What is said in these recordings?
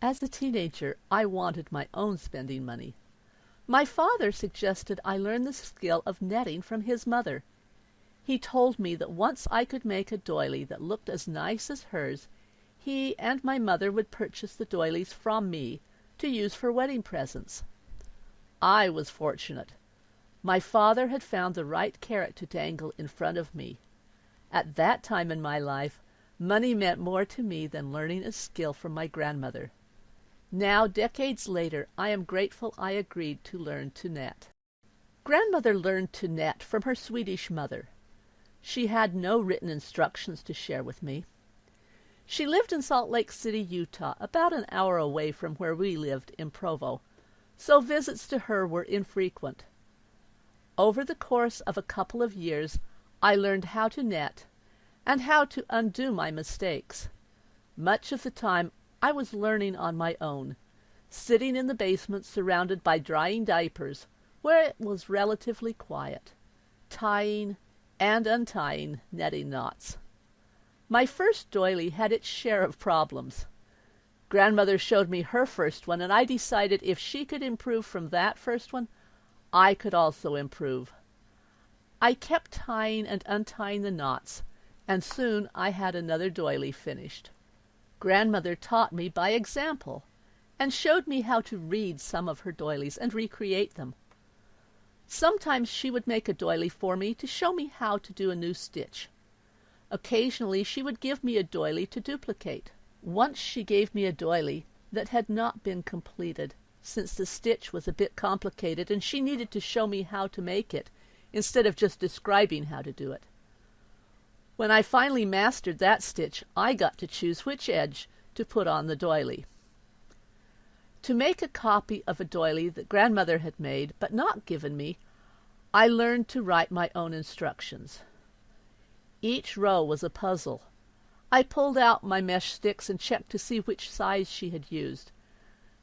As a teenager, I wanted my own spending money. My father suggested I learn the skill of netting from his mother. He told me that once I could make a doily that looked as nice as hers, he and my mother would purchase the doilies from me to use for wedding presents. I was fortunate. My father had found the right carrot to dangle in front of me. At that time in my life, money meant more to me than learning a skill from my grandmother. Now, decades later, I am grateful I agreed to learn to net. Grandmother learned to net from her Swedish mother. She had no written instructions to share with me. She lived in Salt Lake City, Utah, about an hour away from where we lived in Provo, so visits to her were infrequent. Over the course of a couple of years, I learned how to net and how to undo my mistakes. Much of the time, I was learning on my own, sitting in the basement surrounded by drying diapers, where it was relatively quiet, tying and untying netting knots. My first doily had its share of problems. Grandmother showed me her first one, and I decided if she could improve from that first one, I could also improve. I kept tying and untying the knots, and soon I had another doily finished. Grandmother taught me by example, and showed me how to read some of her doilies and recreate them. Sometimes she would make a doily for me to show me how to do a new stitch. Occasionally she would give me a doily to duplicate. Once she gave me a doily that had not been completed, since the stitch was a bit complicated and she needed to show me how to make it, instead of just describing how to do it. When I finally mastered that stitch, I got to choose which edge to put on the doily. To make a copy of a doily that Grandmother had made but not given me, I learned to write my own instructions. Each row was a puzzle. I pulled out my mesh sticks and checked to see which size she had used.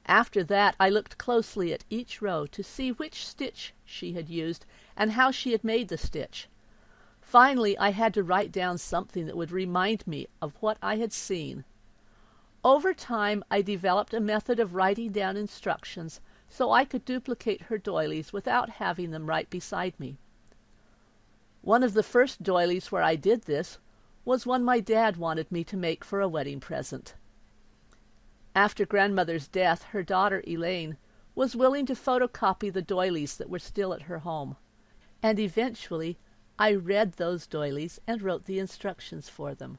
After that, I looked closely at each row to see which stitch she had used and how she had made the stitch. Finally, I had to write down something that would remind me of what I had seen. Over time, I developed a method of writing down instructions so I could duplicate her doilies without having them right beside me. One of the first doilies where I did this was one my dad wanted me to make for a wedding present. After Grandmother's death, her daughter Elaine was willing to photocopy the doilies that were still at her home, and eventually I read those doilies and wrote the instructions for them.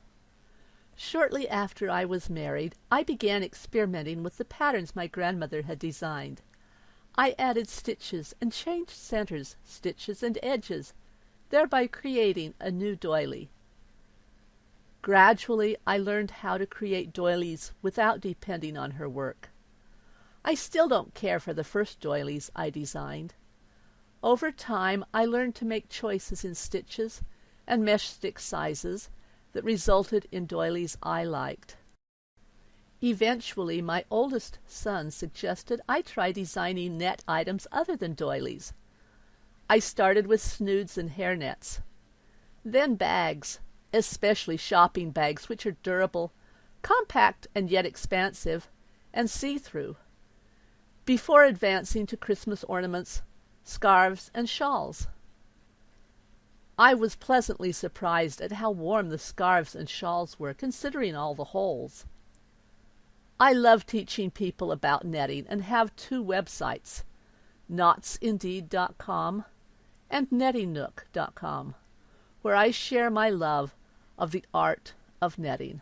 Shortly after I was married, I began experimenting with the patterns my grandmother had designed. I added stitches and changed centers, stitches and edges, thereby creating a new doily. Gradually, I learned how to create doilies without depending on her work. I still don't care for the first doilies I designed. Over time, I learned to make choices in stitches and mesh stick sizes that resulted in doilies I liked. Eventually, my oldest son suggested I try designing net items other than doilies. I started with snoods and hairnets, then bags, especially shopping bags, which are durable, compact and yet expansive, and see-through, before advancing to Christmas ornaments, scarves, and shawls. I was pleasantly surprised at how warm the scarves and shawls were, considering all the holes. I love teaching people about netting and have two websites, knotsindeed.com and nettingnook.com, where I share my love of the art of netting.